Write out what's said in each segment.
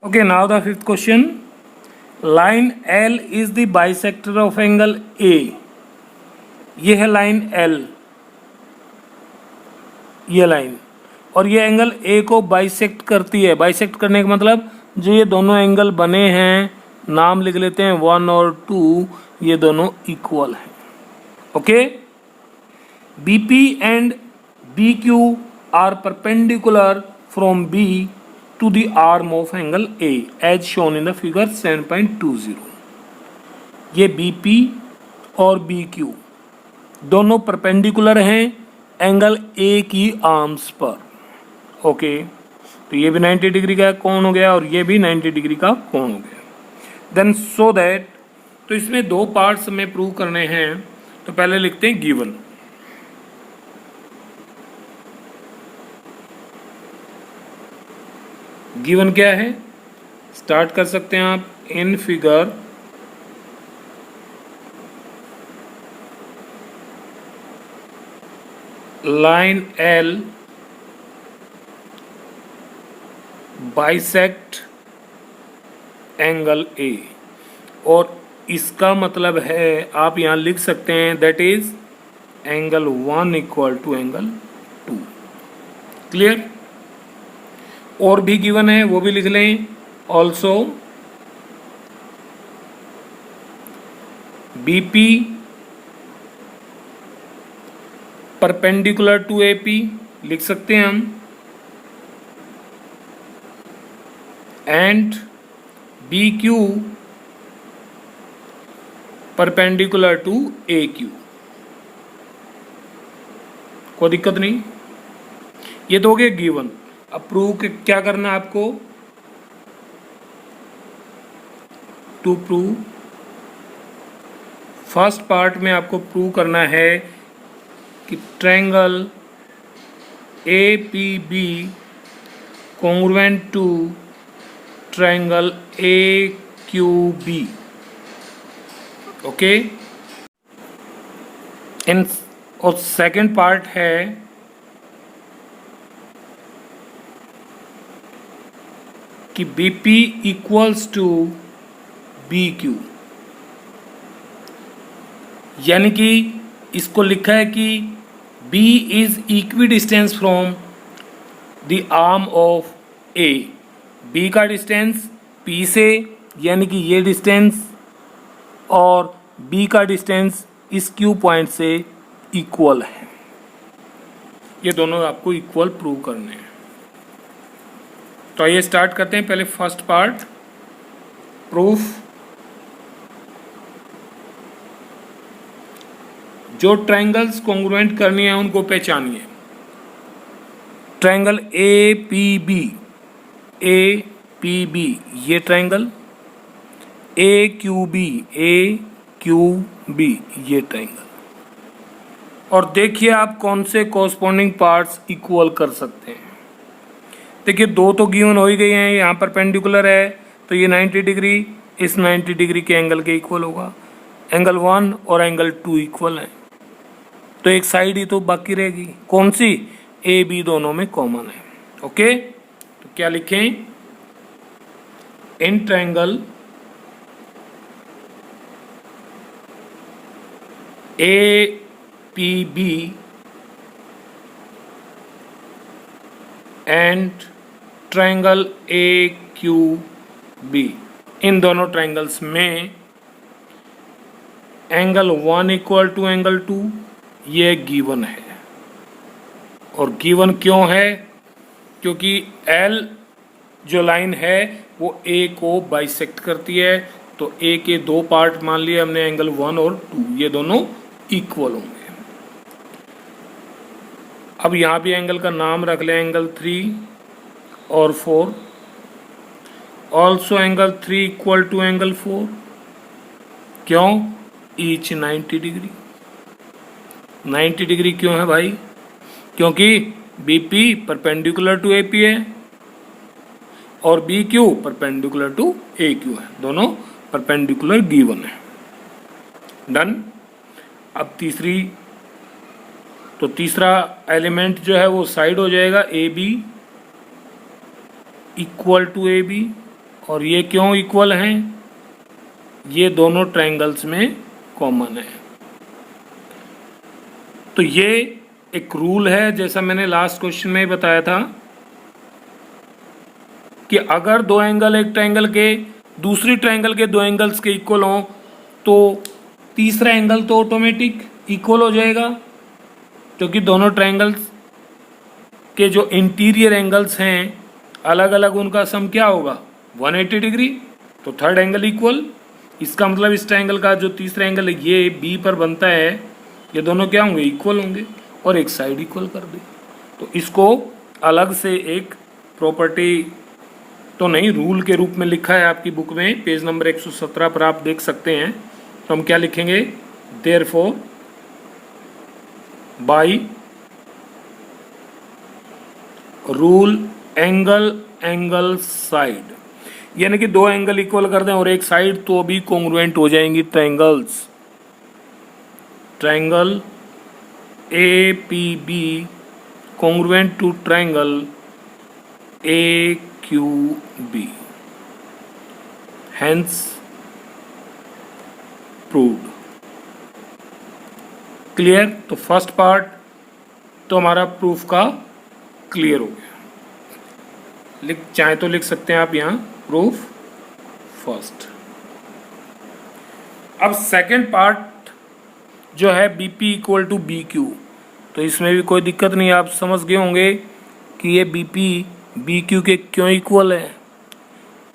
Okay, now the fifth question. Line L is the bisector of angle A. ये है line L, ये line, और ये angle A को बाइसेक्ट करती है। बाइसेक्ट करने का मतलब जो ये दोनों एंगल बने हैं, नाम लिख लेते हैं 1 और 2, ये दोनों इक्वल हैं। Okay, BP and BQ are perpendicular from B to the arm of angle A as shown in the figure 7.20। ये BP और BQ दोनों परपेंडिकुलर हैं एंगल A की आर्म्स पर। ओके, तो ये भी 90 डिग्री का कोण हो गया और ये भी 90 डिग्री का कोण हो गया। देन सो दैट, तो इसमें दो पार्ट्स हमें प्रूव करने हैं। तो पहले लिखते हैं गिवन। गिवन क्या है, स्टार्ट कर सकते हैं आप। In figure line L bisect angle A, और इसका मतलब है आप यहां लिख सकते हैं that is angle 1 equal to angle 2। Clear? और भी गिवन है, वो भी लिख लें। Also BP perpendicular to AP लिख सकते हैं हम, and BQ perpendicular to AQ। कोई दिक्कत नहीं, ये तो हो गया गिवन। अब प्रूव क्या करना है आपको, टू प्रूव। फर्स्ट पार्ट में आपको प्रूव करना है कि triangle APB congruent to triangle AQB। Okay, in our second part है कि BP इक्वल्स टू BQ, यानी कि इसको लिखा है कि B is equi distance from the arm of A। B का डिस्टेंस P से, यानी कि ये डिस्टेंस, और B का डिस्टेंस इस Q पॉइंट से इक्वल है। ये दोनों आपको इक्वल प्रूव करने हैं। तो आइए स्टार्ट करते हैं। पहले फर्स्ट पार्ट, प्रूफ। जो ट्रायंगल्स कॉन्ग्रुएंट करनी है उनको पहचानिए। ट्रायंगल APB, APB ये ट्रायंगल, AQB, AQB ये ट्रायंगल। और देखिए आप कौन से कॉरस्पॉन्डिंग पार्ट्स इक्वल कर सकते हैं। देखिए दो तो गिवन हो ही गए हैं, यहाँ परपेंडिकुलर है तो ये 90 डिग्री इस 90 डिग्री के एंगल के इक्वल होगा। एंगल 1 और एंगल 2 इक्वल है, तो एक साइड ही तो बाकी रहेगी, कौन सी, AB दोनों में कॉमन है। ओके, तो क्या लिखें, in triangle APB and triangle AQB, इन दोनों ट्रायंगल्स में एंगल 1 इक्वल टू एंगल 2 ये गिवन है। और गिवन क्यों है, क्योंकि L जो लाइन है वो A को बाइसेक्ट करती है। तो A के दो पार्ट मान लिए हमने, एंगल 1 और 2, ये दोनों इक्वल होंगे। अब यहाँ भी एंगल का नाम रख लें, एंगल 3 और 4। Also angle 3 equal to angle 4, क्यों, ईच 90 डिग्री। 90 डिग्री क्यों है भाई, क्योंकि BP परपेंडिकुलर टू AP है और BQ परपेंडिकुलर टू AQ है, दोनों परपेंडिकुलर गिवन है। डन। अब तीसरा एलिमेंट जो है वो साइड हो जाएगा, AB इक्वल टू AB, और ये क्यों इक्वल हैं? ये दोनों ट्रायंगल्स में कॉमन है। तो ये एक रूल है, जैसा मैंने लास्ट क्वेश्चन में बताया था कि अगर दो एंगल एक ट्रायंगल के दूसरी ट्रायंगल के दो एंगल्स के इक्वल हों तो तीसरा एंगल तो ऑटोमेटिक इक्वल हो जाएगा, क्योंकि दोनों ट्रायंगल्स के जो इंटीरियर एंगल्स हैं अलग अलग, उनका सम क्या होगा? 180 डिग्री। तो थर्ड एंगल इक्वल। इसका मतलब इस ट्रायंगल का जो तीसरा एंगल है ये बी पर बनता है, ये दोनों क्या होंगे? इक्वल होंगे, और एक साइड इक्वल कर दे। तो इसको अलग से एक प्रॉपर्टी तो नहीं, रूल के रूप में लिखा है आपकी बुक में, पेज नंबर 117 पर आप देख सकते हैं। तो हम क्या लिखेंगे? Therefore by rule angle side, यानी कि दो एंगल इक्वल कर दें और एक साइड, तो भी कॉन्ग्रुएंट हो जाएंगी triangles. Triangle A P B congruent to triangle A Q B, hence proved. Clear? तो फर्स्ट पार्ट तो हमारा प्रूफ का क्लियर हो गया। चाहे तो लिख सकते हैं आप यहाँ प्रूफ फर्स्ट। अब सेकंड पार्ट जो है B P equal to B Q, तो इसमें भी कोई दिक्कत नहीं, आप समझ गए होंगे कि ये बी पी बी क्यू के क्यों इक्वल है।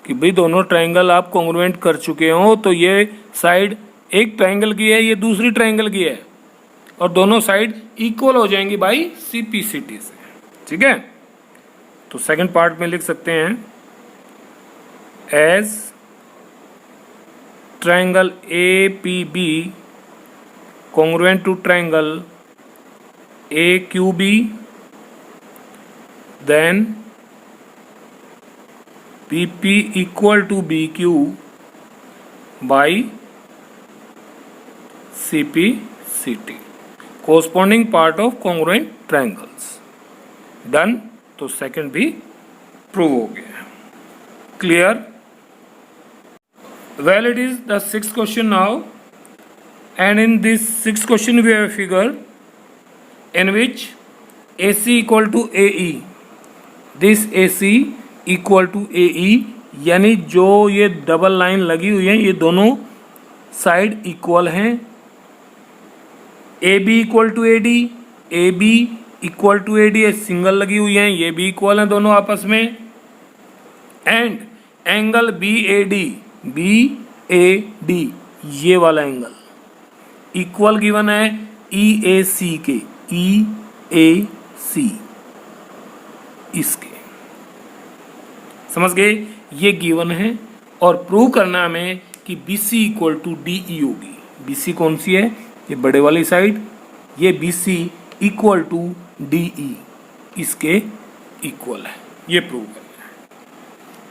कि भाई दोनों ट्रायंगल आप कॉन्ग्रुएंट कर चुके हो, तो ये साइड एक ट्रायंगल की है, ये दूसरी ट्रायंगल की है, और दोनों साइड इक्वल हो जाएंगी बाई सीपीसीटी से। ठीक है? तो सेकंड पार्ट में लिख सकते हैं as triangle A P B congruent to triangle A Q B, then B P equal to B Q by C P C T, corresponding part of congruent triangles. Done? तो second भी prove हो गया। Clear? Well, it is the sixth question now, and in this sixth question we have a figure in which AC equal to AE. This AC equal to AE, यानी जो ये double line लगी हुई है ये दोनों साइड इक्वल हैं। A B equal to A D, A B equal to A D single लगी हुई है, ये भी इक्वल हैं दोनों आपस में। And angle B A D ये वाला एंगल इक्वल गिवन है ई ए सी के, ई ए सी इसके। समझ गए? ये गिवन है और प्रूव करना हमें कि B C equal to D E होगी। बी सी कौन सी है? ये बड़े वाली साइड, ये B C equal to D E इसके इक्वल है, ये प्रूव करना है।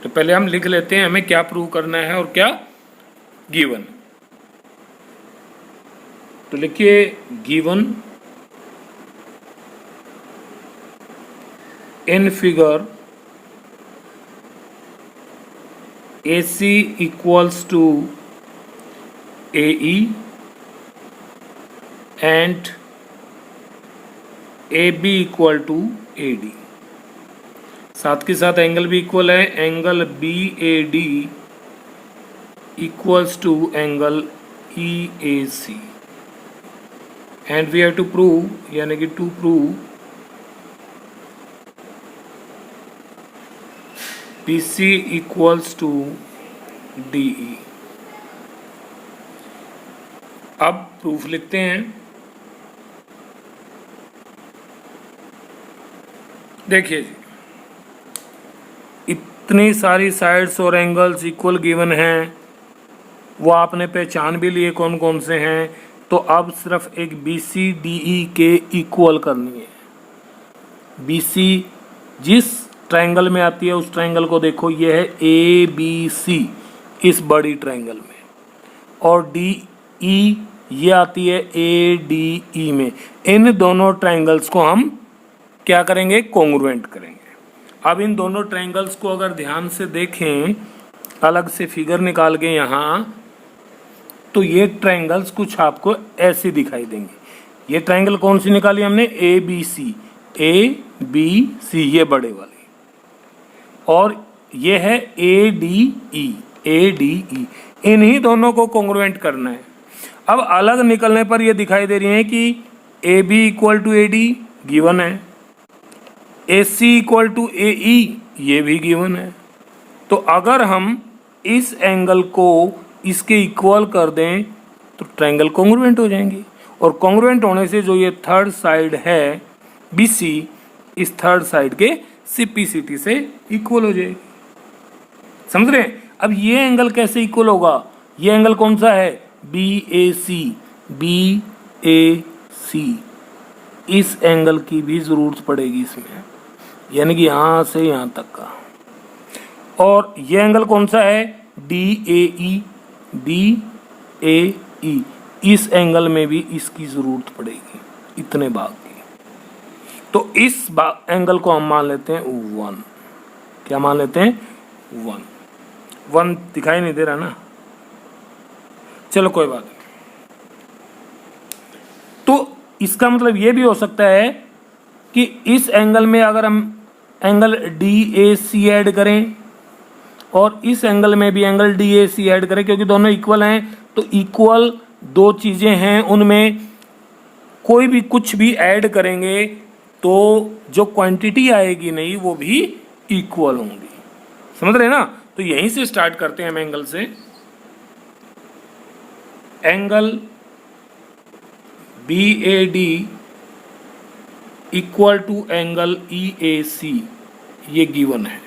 तो पहले हम लिख लेते हैं हमें क्या प्रूव करना है और क्या गिवन। तो लिखिए given in figure A C equals to A E and A B equal to A D, साथ के साथ एंगल भी इक्वल है, angle B A D equals to angle E A C, and we have to prove, यानी कि to prove B C equals to D E. अब proof लिखते हैं। देखिए जी, इतनी सारी साइड्स और एंगल्स इक्वल गिवन हैं, वो आपने पहचान भी लिए कौन कौन से हैं। तो अब सिर्फ एक बी सी डी ई के इक्वल करनी है। बी सी जिस ट्रायंगल में आती है उस ट्रायंगल को देखो, ये है ए बी सी इस बड़ी ट्रायंगल में, और डी ई ये आती है ए डी ई में। इन दोनों ट्रायंगल्स को हम क्या करेंगे? कॉन्ग्रुएंट करेंगे। अब इन दोनों ट्रायंगल्स को अगर ध्यान से देखें अलग से फिगर निकाल के यहाँ, तो ये ट्रायंगल्स कुछ आपको ऐसे दिखाई देंगे। ये ट्रायंगल कौन सी निकाली हमने, ए बी सी, ए बी सी, ये बड़े वाले, और ये है ए डी ई, ए डी ई, इन्हीं दोनों को कॉन्ग्रुएंट करना है। अब अलग निकलने पर ये दिखाई दे रही है कि A B equal to A D given है, A C equal to A ई ये भी गिवन है। तो अगर हम इस एंगल को इसके इक्वल कर दें तो ट्रायंगल कॉन्ग्रुएंट हो जाएंगे, और कॉन्ग्रुएंट होने से जो ये थर्ड साइड है बी सी, इस थर्ड साइड के सी पी सी टी से इक्वल हो जाएगी। समझ रहे हैं? अब ये एंगल कैसे इक्वल होगा, ये एंगल कौन सा है, बी ए सी, बी ए सी, इस एंगल की भी जरूरत पड़ेगी इसमें, यानी कि यहां से यहां तक का। और ये एंगल कौन सा है, D A E, D A ई, इस एंगल में भी इसकी जरूरत पड़ेगी, इतने भाग की। तो इस एंगल को हम मान लेते हैं 1। क्या मान लेते हैं, 1 दिखाई नहीं दे रहा ना, चलो कोई बात नहीं। तो इसका मतलब ये भी हो सकता है कि इस एंगल में अगर हम angle D A C add करें और इस एंगल में भी angle D A C add करें, क्योंकि दोनों इक्वल हैं, तो इक्वल दो चीजें हैं, उनमें कोई भी कुछ भी ऐड करेंगे तो जो क्वांटिटी आएगी नहीं वो भी इक्वल होंगी। समझ रहे हैं ना? तो यहीं से स्टार्ट करते हैं हम एंगल से। Angle B A D equal to angle E A C, ये गिवन है,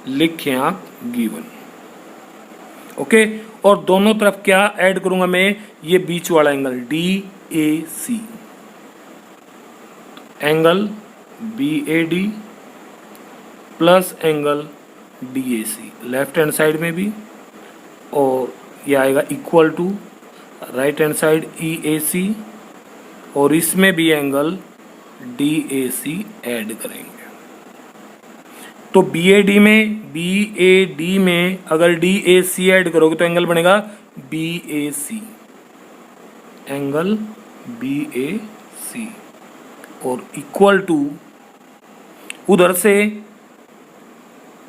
लिखें आप गिवन। ओके, और दोनों तरफ क्या ऐड करूंगा मैं, ये बीच वाला angle D A C, angle B A D plus angle D A C left hand side में भी, और ये आएगा equal to right hand side E A C, और इसमें भी angle D A C add करेंगे। तो बी ए डी में अगर डी ए सी ऐड करोगे तो एंगल बनेगा बी ए सी, एंगल बी ए सी, और इक्वल टू उधर से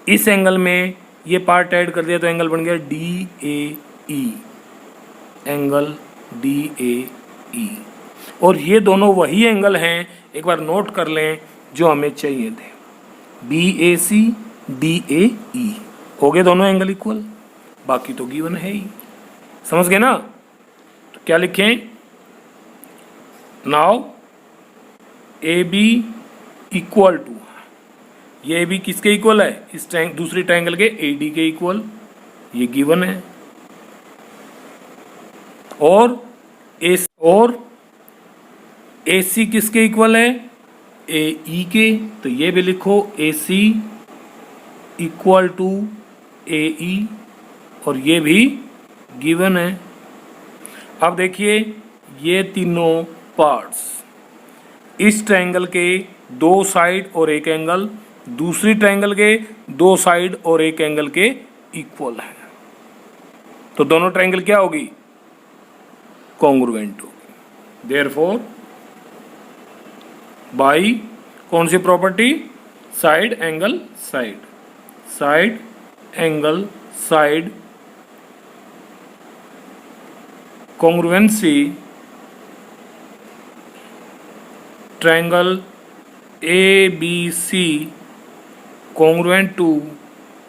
इस एंगल में ये पार्ट ऐड कर दिया तो एंगल बन गया D A E, angle D A E. और ये दोनों वही एंगल हैं, एक बार नोट कर लें, जो हमें चाहिए थे, B A C D A ई, हो गए दोनों एंगल इक्वल, बाकी तो गिवन है ही। समझ गए ना? तो क्या लिखें, now A B equal to, ये भी किसके इक्वल है, इस दूसरी ट्रायंगल के ए डी के इक्वल, ये गिवन है। और ए सी किसके इक्वल है, ए ई के, तो ये भी लिखो ए सी इक्वल टू ए ई, और ये भी गिवन है। अब देखिए ये तीनों पार्ट्स, इस ट्रायंगल के दो साइड और एक एंगल, दूसरी ट्रायंगल के दो साइड और एक एंगल के इक्वल है, तो दोनों ट्रायंगल क्या होगी, कॉन्ग्रुएंट होगी। देयरफॉर बाई कौन सी property, side angle side, side angle side congruency, triangle A B C congruent to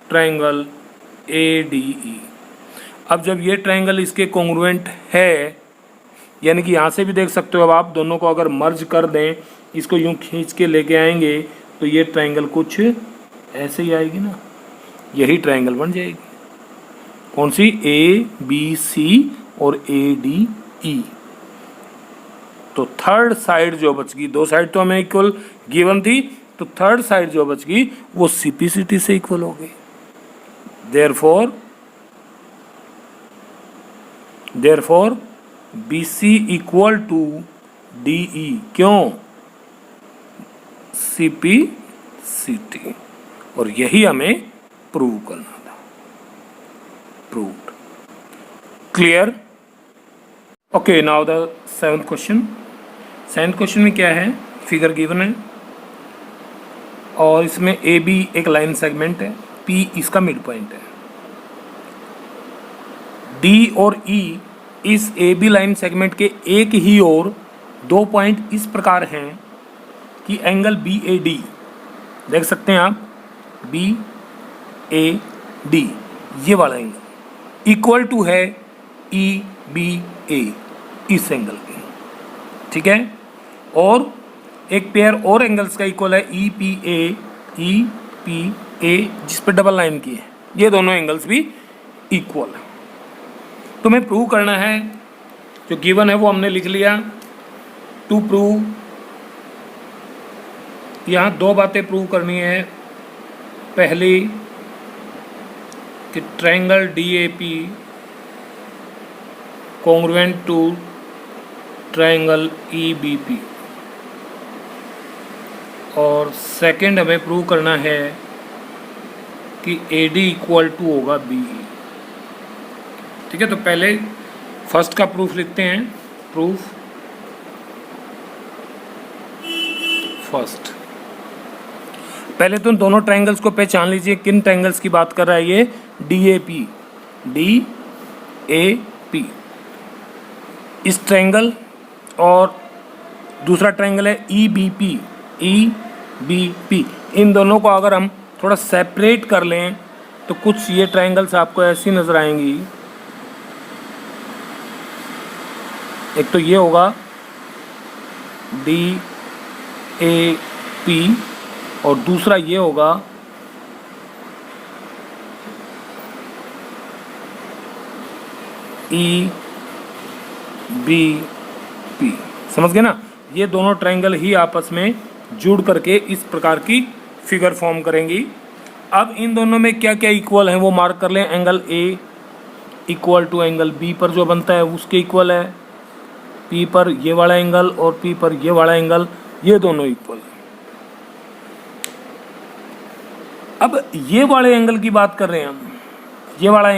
triangle A D E. अब जब ये ट्रायंगल इसके कॉन्ग्रुएंट है, यानी कि यहाँ से भी देख सकते हो, अब आप दोनों को अगर मर्ज कर दें, इसको यूं खींच के लेके आएंगे तो ये ट्रायंगल कुछ ऐसे ही आएगी ना, यही ट्रायंगल बन जाएगी। कौन सी, ए बी सी और ए डी ई। तो थर्ड साइड जो बच गई, दो साइड तो हमें इक्वल गिवन थी, तो थर्ड साइड जो बच गई वो सीपीसीटी से इक्वल हो गई। Therefore B C equal to D E, क्यों, सीपी सी टी, और यही हमें प्रूव करना था। proved. Clear? Okay, now the seventh question. Seventh question में क्या है, फिगर गिवन है और इसमें ए बी एक लाइन सेगमेंट है, पी इसका मिड पॉइंट है, डी और ई इस ए बी लाइन सेगमेंट के एक ही ओर दो पॉइंट इस प्रकार हैं कि एंगल बी ए डी, देख सकते हैं आप, बी ए डी ये वाला एंगल इक्वल टू है ई बी ए इस एंगल के, ठीक है। और एक पेयर और एंगल्स का इक्वल है ई पी ए जिस पे डबल लाइन की है, ये दोनों एंगल्स भी इक्वल है। तो हमें प्रूव करना है, जो गिवन है वो हमने लिख लिया। टू प्रूव, यहाँ दो बातें प्रूव करनी है। पहली कि triangle D A P congruent to triangle E B P, और सेकंड हमें प्रूव करना है कि ए डी इक्वल टू होगा बी ई, ठीक है। तो पहले फर्स्ट का प्रूफ लिखते हैं। प्रूफ फर्स्ट, पहले तो दोनों ट्रायंगल्स को पहचान लीजिए, किन ट्रायंगल्स की बात कर रहा है ये, डी ए पी इस ट्रायंगल, और दूसरा ट्रायंगल है ई बी पी। इन दोनों को अगर हम थोड़ा सेपरेट कर लें तो कुछ ये ट्रायंगल्स आपको ऐसी नजर आएंगी। एक तो ये होगा डी ए पी और दूसरा ये होगा ई बी पी। समझ गए ना, ये दोनों ट्रायंगल ही आपस में जुड़ करके इस प्रकार की फिगर फॉर्म करेंगी। अब इन दोनों में क्या क्या इक्वल है वो मार्क कर लें। Angle A equal to angle B पर जो बनता है उसके इक्वल है, पी पर ये वाला एंगल और पी पर ये वाला एंगल, ये दोनों इक्वल है। अब ये वाले एंगल की बात कर रहे हैं हम, ये वाला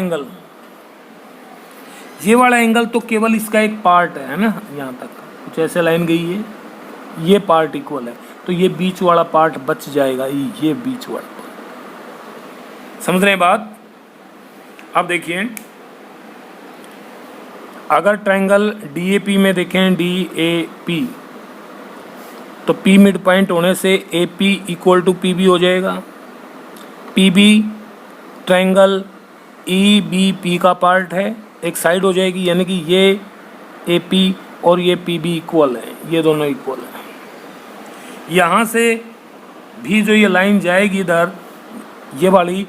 एंगल तो केवल इसका एक पार्ट है ना, यहाँ तक कुछ ऐसे लाइन गई है, ये पार्ट इक्वल है, तो ये बीच वाला पार्ट बच जाएगा, ये बीच वाला पार्ट। समझ रहे हैं बात? अब देखिए, अगर ट्रायंगल डी ए पी में देखें, डी ए पी, तो पी मिड पॉइंट होने से A P equal to P B हो जाएगा। P B triangle E B P का पार्ट है, एक साइड हो जाएगी, यानी कि ये ए पी और ये पी बी इक्वल है, ये दोनों इक्वल है। यहाँ से भी जो ये लाइन जाएगी इधर, ये वाली,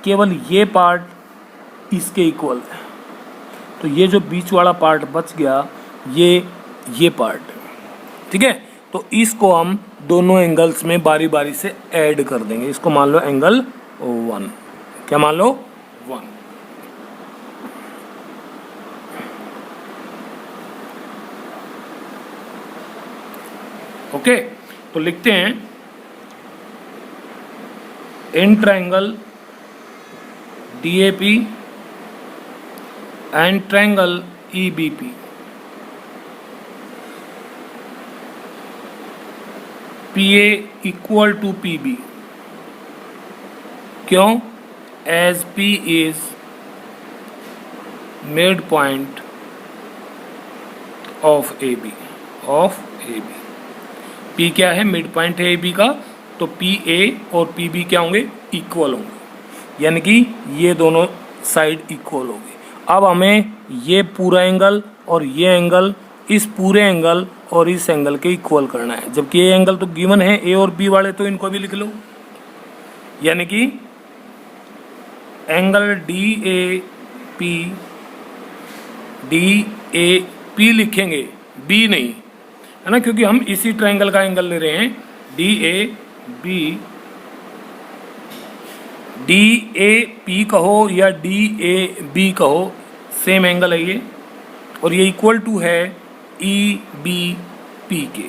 केवल ये पार्ट इसके इक्वल है, तो ये जो बीच वाला पार्ट बच गया ये पार्ट, ठीक है। तो इसको हम दोनों एंगल्स में बारी बारी से ऐड कर देंगे। इसको मान लो एंगल 1, क्या मान लो 1। ओके, तो लिखते हैं in triangle D A P and triangle E B P, P A equal to P B. क्यों? As P is mid point of A B, P क्या है? मिड पॉइंट है ए बी का, तो पी ए और P B क्या होंगे? Equal होंगे, यानी कि ये दोनों साइड इक्वल होगी। अब हमें ये पूरा एंगल और ये एंगल, इस पूरे एंगल और इस एंगल के इक्वल करना है, जबकि ये एंगल तो गिवन है ए और बी वाले, तो इनको भी लिख लो। यानी कि एंगल डी ए पी लिखेंगे, बी नहीं, है ना, क्योंकि हम इसी ट्रायंगल का एंगल ले रहे हैं। डी ए पी कहो या डी ए बी कहो, सेम एंगल है ये, और ये इक्वल टू है ई बी पी के,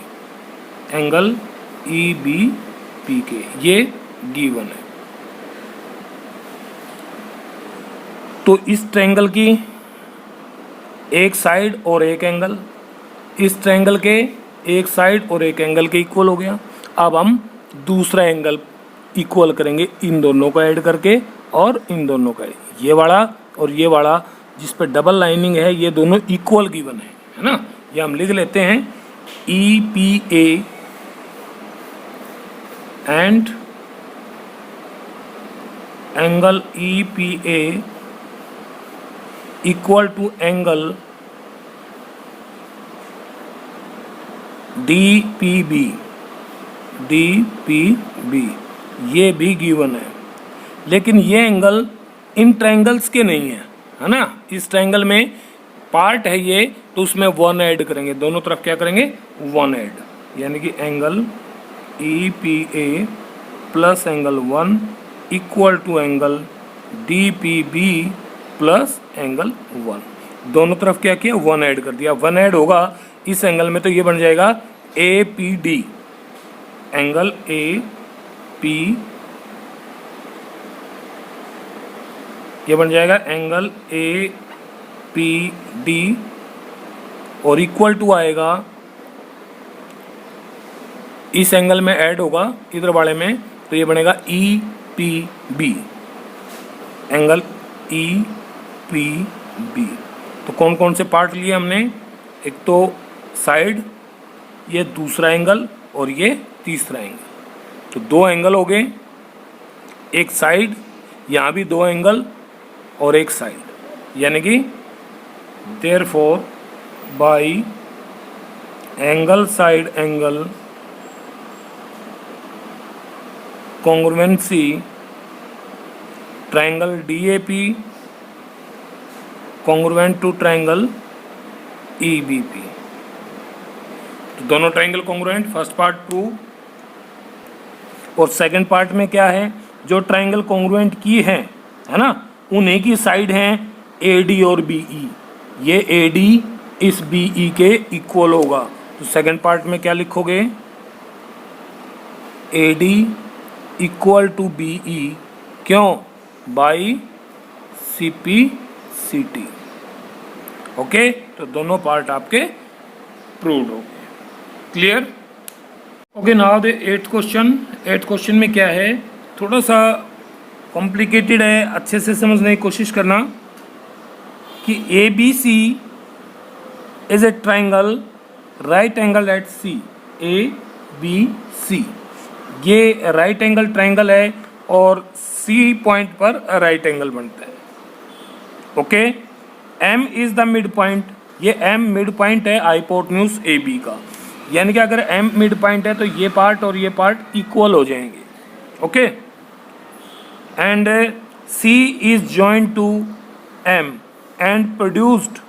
एंगल ई बी पी के, ये गिवन है। तो इस ट्रायंगल की एक साइड और एक एंगल, इस ट्रायंगल के एक साइड और एक एंगल के इक्वल हो गया। अब हम दूसरा एंगल इक्वल करेंगे इन दोनों को ऐड करके और इन दोनों का, ये वाला और ये वाला जिस पे डबल लाइनिंग है, ये दोनों इक्वल गिवन है ना। ये हम लिख लेते हैं E P A and angle E P A equal to angle D P B, D P B ये भी गिवन है। लेकिन ये एंगल इन ट्रायंगल्स के नहीं है ना। इस ट्रायंगल में पार्ट है ये, तो उसमें 1 ऐड करेंगे, दोनों तरफ क्या करेंगे 1 ऐड, यानी कि angle E P A plus angle 1 equal to angle D P B plus angle 1। दोनों तरफ क्या किया 1 ऐड कर दिया। 1 ऐड होगा इस एंगल में तो ये बन जाएगा A P D, angle A P, ये बन जाएगा एंगल ए पी डी और इक्वल टू आएगा, इस एंगल में ऐड होगा इधर वाले में, तो ये बनेगा E P B, angle E P B. तो कौन कौन से पार्ट लिए हमने, एक तो साइड, ये दूसरा एंगल और ये तीसरा एंगल। तो 2 एंगल हो गए, एक साइड, यहाँ भी 2 एंगल और एक साइड, यानी कि therefore by angle side angle congruency triangle DAP congruent to triangle EBP। तो दोनों triangle congruent, first part prove. और सेकंड पार्ट में क्या है, जो ट्रायंगल कॉन्ग्रुएंट की है ना, उन्हीं की साइड हैं AD और BE, ये AD इस BE के इक्वल होगा। तो सेकंड पार्ट में क्या लिखोगे, AD इक्वल टू BE, क्यों, बाई CP/CT। ओके, तो दोनों पार्ट आपके प्रूव्ड हो गए। Clear? Okay, now the 8th question. 8th question में क्या है, थोड़ा सा कॉम्प्लिकेटेड है, अच्छे से समझने की कोशिश करना कि ABC is a triangle right angle at C, ABC ये राइट एंगल ट्रायंगल है और C पॉइंट पर राइट एंगल बनता है। Okay, M is the mid point, ये M मिड पॉइंट है हाइपोटेन्यूज AB का, यानी कि अगर M मिड पॉइंट है तो ये पार्ट और ये पार्ट इक्वल हो जाएंगे। Okay, and C is joint to M and produced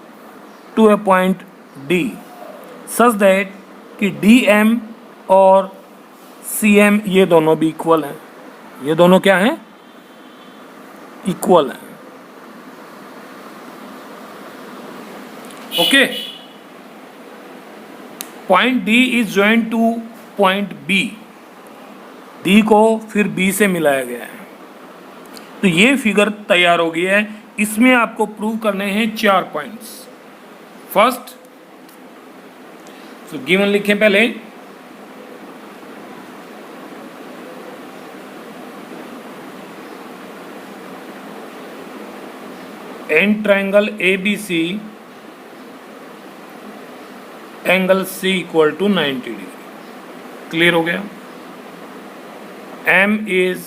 to a point D such that कि DM और CM ये दोनों भी इक्वल हैं। ये दोनों क्या हैं, इक्वल हैं। Okay, point D is joint two point B, D को फिर B से मिलाया गया है। तो ये फिगर तैयार हो गई है। इसमें आपको प्रूव करने हैं 4 पॉइंट्स। फर्स्ट, तो गिवन लिखें पहले, in triangle ABC angle C equal to 90 degree. Clear हो गया? M is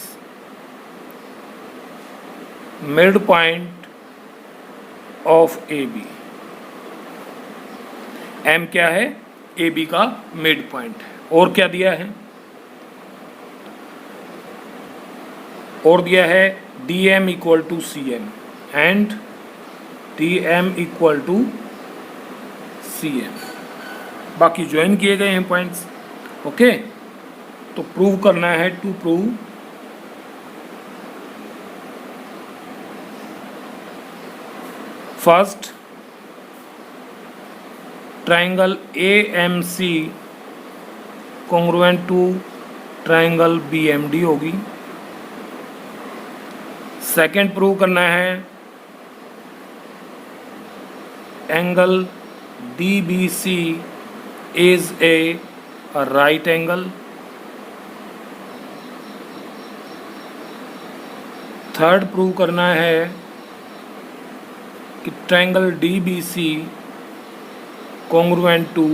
mid point of AB। M क्या है, AB का मिड पॉइंट है। और क्या दिया है, और दिया है DM equal to CM and DM equal to CM। बाकी ज्वाइन किए गए हैं पॉइंट्स। ओके, तो प्रूव करना है। To prove, first, triangle AMC congruent to triangle BMD होगी। सेकंड प्रूव करना है angle DBC is a right angle. Third prove करना है कि triangle DBC congruent to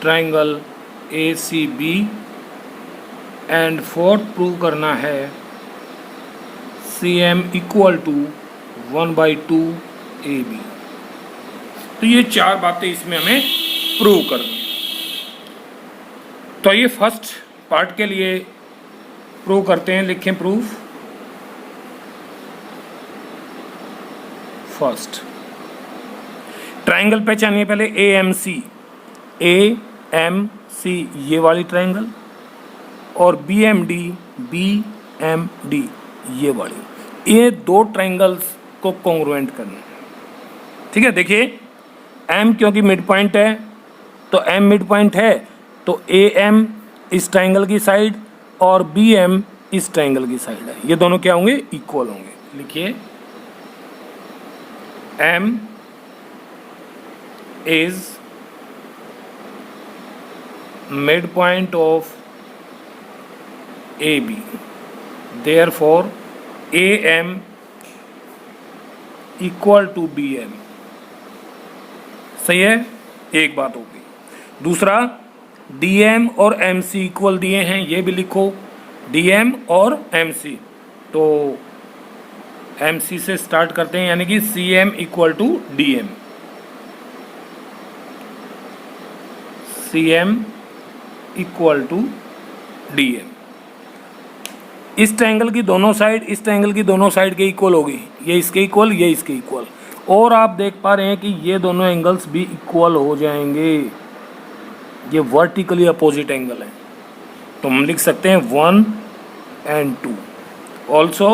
triangle ACB। And fourth prove करना है CM इक्वल टू 1/2 AB। तो ये चार बातें इसमें हमें प्रूव करनी है। तो ये फर्स्ट पार्ट के लिए प्रूव करते हैं। लिखें प्रूफ। फर्स्ट ट्रायंगल पहचानिए पहले AMC ये वाली ट्रायंगल और BMD ये वाली। ये दो ट्रायंगल्स को कॉन्ग्रुएंट करना है। ठीक है, देखिए M क्योंकि मिड पॉइंट है तो M मिड पॉइंट है तो AM इस ट्रायंगल की साइड और BM इस ट्रायंगल की साइड है। ये दोनों क्या होंगे? इक्वल होंगे। लिखिए M is mid point of AB, therefore AM equal to BM। सही है, एक बात होगी। दूसरा DM और MC इक्वल दिए हैं, ये भी लिखो DM और MC। तो MC से स्टार्ट करते हैं, यानी कि CM equal to DM। CM equal to DM। इस ट्रायंगल की दोनों साइड इस ट्रायंगल की दोनों साइड के इक्वल होगी। ये इसके इक्वल, ये इसके इक्वल। और आप देख पा रहे हैं कि ये दोनों एंगल्स भी इक्वल हो जाएंगे। ये वर्टिकली अपोजिट एंगल है, तो हम लिख सकते हैं 1 and 2। Also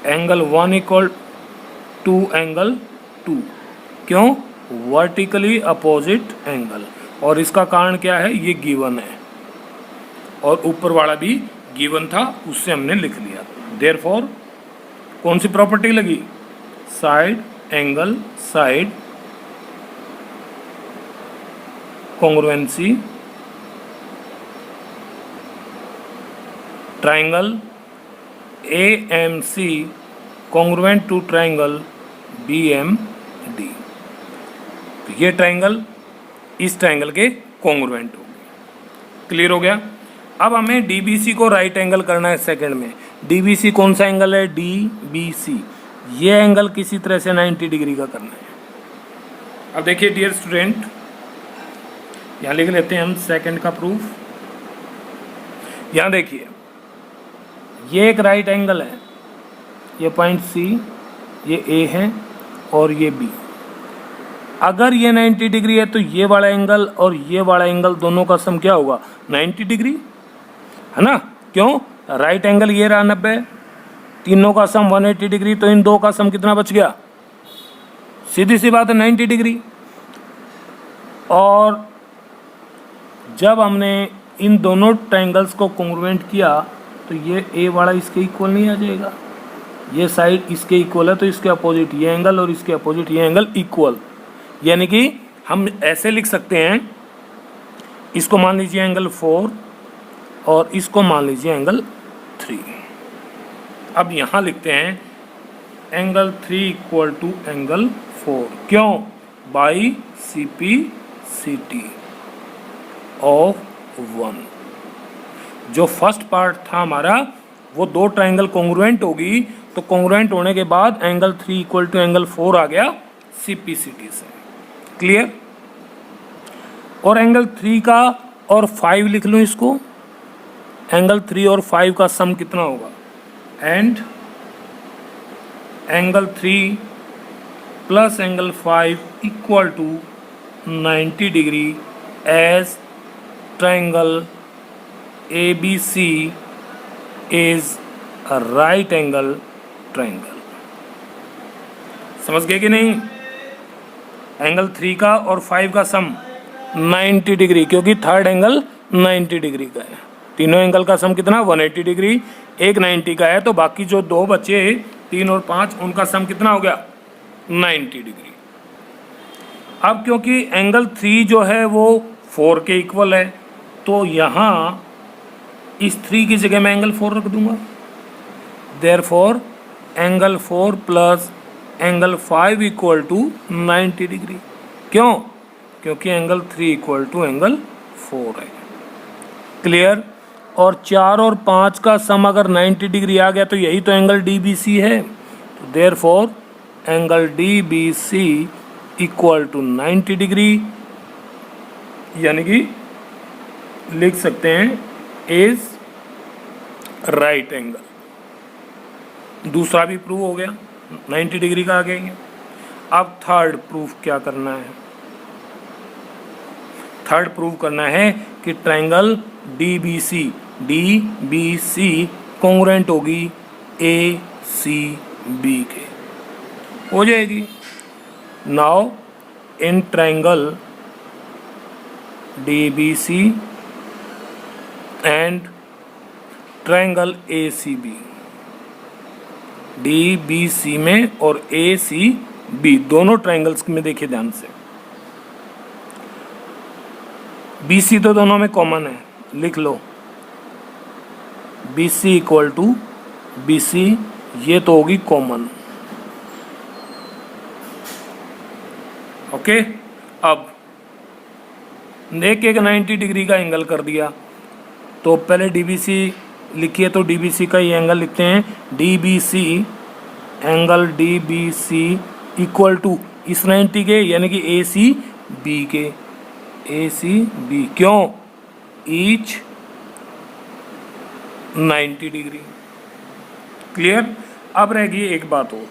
angle 1 equal to angle 2। क्यों? Vertically opposite angle. और इसका कारण क्या है? ये गिवन है और ऊपर वाला भी गिवन था, उससे हमने लिख लिया। देयरफॉर कौन सी प्रॉपर्टी लगी? Side angle side congruency triangle AMC congruent to triangle BMD। तो ये ट्रायंगल इस ट्रायंगल के कॉन्ग्रुएंट हो गए। क्लियर हो गया? अब हमें DBC को राइट एंगल करना है सेकंड में। DBC कौन सा एंगल है? DBC। ये एंगल किसी तरह से 90 डिग्री का करना है। अब देखिए डियर स्टूडेंट, यहाँ लिख लेते हैं हम सेकंड का प्रूफ। यहाँ देखिए ये एक राइट एंगल है, ये पॉइंट C, ये A है और ये B। अगर ये 90 डिग्री है तो ये वाला एंगल और ये वाला एंगल दोनों का सम क्या होगा? 90 डिग्री, है ना? क्यों? राइट एंगल ये रहा 90, तीनों का सम 180 डिग्री, तो इन दो का सम कितना बच गया? सीधी सी बात है 90 डिग्री। और जब हमने इन दोनों ट्रायंगल्स को कॉन्ग्रुएंट किया तो ये A वाला इसके इक्वल नहीं आ जाएगा। ये साइड इसके इक्वल है तो इसके अपोजिट ये एंगल और इसके अपोजिट ये एंगल इक्वल। यानी कि हम ऐसे लिख सकते हैं, इसको मान लीजिए एंगल 4 और इसको मान लीजिए एंगल 3। अब यहाँ लिखते हैं एंगल 3 इक्वल टू एंगल 4। क्यों? By CP/CT of 1। जो फर्स्ट पार्ट था हमारा वो दो ट्रायंगल कॉन्ग्रुएंट होगी, तो कॉन्ग्रुएंट होने के बाद एंगल 3 इक्वल टू एंगल 4 आ गया CP/CT से। क्लियर? और एंगल 3 का और 5 लिख लूँ इसको। एंगल 3 और 5 का सम कितना होगा? And angle 3 plus angle 5 equal to 90 degree as triangle ABC is a right angle triangle. समझ गए कि नहीं? एंगल 3 का और 5 का सम 90 डिग्री, क्योंकि थर्ड एंगल 90 डिग्री का है। तीनों एंगल का सम कितना? 180 डिग्री। एक 90 का है तो बाकी जो दो बचे 3 और 5 उनका सम कितना हो गया? 90 डिग्री। अब क्योंकि एंगल 3 जो है वो 4 के इक्वल है, तो यहाँ इस 3 की जगह मैं एंगल 4 रख दूंगा। Therefore angle 4 plus angle 5 equal to 90 degree. क्यों? क्योंकि एंगल 3 इक्वल टू एंगल 4 है। क्लियर? और 4 और 5 का सम अगर 90 डिग्री आ गया तो यही तो एंगल DBC है। तो therefore angle DBC equal to 90 degree, यानी कि लिख सकते हैं इज राइट एंगल। दूसरा भी प्रूव हो गया, 90 डिग्री का आ गया। अब थर्ड प्रूफ क्या करना है? थर्ड प्रूव करना है कि ट्रायंगल DBC कॉन्ग्रुएंट होगी ACB के। हो जाएगी। Now in triangle DBC and triangle ACB, DBC में और ACB दोनों ट्रायंगल्स में देखिए ध्यान से। BC तो दोनों में कॉमन है, लिख लो BC इक्वल टू BC, ये तो होगी कॉमन। ओके, अब एक 90 डिग्री का एंगल कर दिया, तो पहले DBC लिखिए, तो DBC का ये एंगल लिखते हैं DBC, angle DBC equal to इस 90 के, यानी कि ACB के, ACB। क्यों? Each 90 degree. क्लियर? अब रहेगी एक बात और,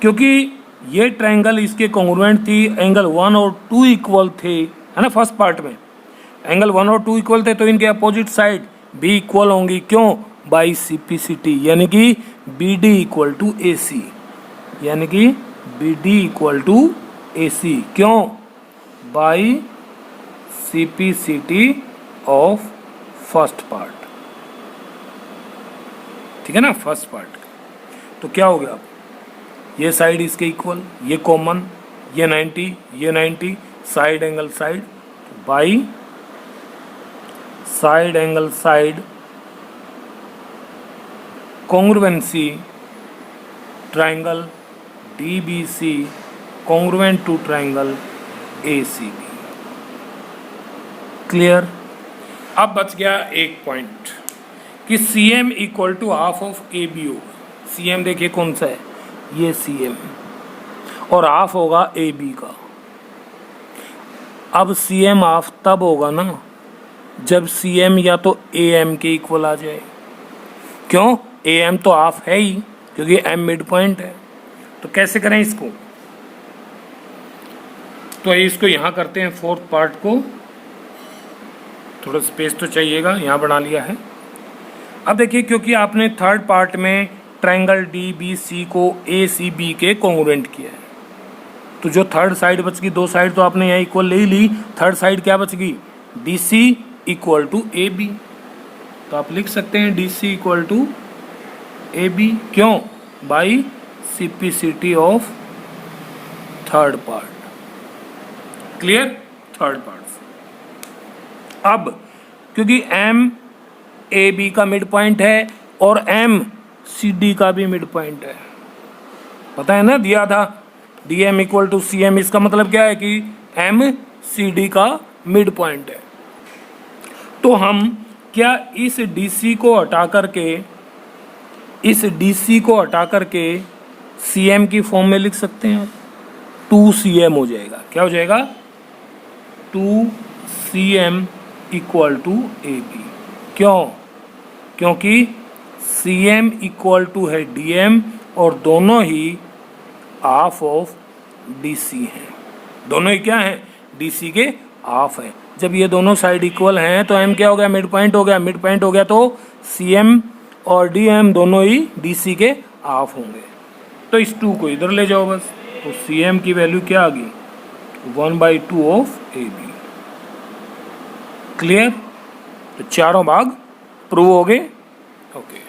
क्योंकि ये ट्रायंगल इसके कॉन्ग्रुएंट थी, एंगल 1 और 2 इक्वल थे, है ना। फर्स्ट पार्ट में एंगल 1 और 2 इक्वल थे, तो इनके अपोजिट साइड भी इक्वल होंगी। क्यों? बाई CPCT, यानी कि BD इक्वल टू AC, यानी कि BD इक्वल टू AC। क्यों? By CPCT of first part. ठीक है ना, फर्स्ट पार्ट। तो क्या हो गया? अब ये साइड इसके इक्वल, ये कॉमन, ये 90, side angle side, by side angle side congruency triangle DBC congruent to triangle ACB। Clear? अब बच गया एक पॉइंट कि CM equal to half of AB होगा। CM देखिए कौन सा है, ये CM, और हाफ होगा AB का। अब CM हाफ तब होगा ना जब CM या तो AM के इक्वल आ जाए। क्यों? AM तो हाफ है ही, क्योंकि M मिड पॉइंट है। तो कैसे करें इसको? तो इसको यहां करते हैं, फोर्थ पार्ट को। थोड़ा स्पेस तो चाहिएगा, यहां बना लिया है। अब देखिए, क्योंकि आपने थर्ड पार्ट में ट्रायंगल DBC को ACB के कॉन्ग्रुएंट किया है, तो जो थर्ड साइड बच गई, दो साइड तो आपने यहाँ इक्वल ले ली, थर्ड साइड क्या बच गई? DC equal to AB। तो आप लिख सकते हैं DC इक्वल टू AB। क्यों? By CPCT of third part. Clear? Third part. अब क्योंकि M AB का मिड पॉइंट है और M CD का भी मिड पॉइंट है, पता है ना, दिया था DM इक्वल टू CM। इसका मतलब क्या है कि M CD का मिड पॉइंट है। तो हम क्या इस DC को हटा करके CM की फॉर्म में लिख सकते हैं? 2CM हो जाएगा। क्या हो जाएगा? 2CM equal to AB। क्यों? क्योंकि CM इक्वल टू है DM और दोनों ही हाफ ऑफ DC हैं। दोनों ही क्या हैं? DC के हाफ है। जब ये दोनों साइड इक्वल हैं तो M क्या हो गया? मिड पॉइंट हो गया। मिड पॉइंट हो गया तो CM और DM दोनों ही DC के हाफ होंगे। तो इस 2 को इधर ले जाओ बस। तो CM की वैल्यू क्या आ गई? 1/2 ऑफ AB। क्लियर? तो चारों भाग प्रूव हो गए। ओके।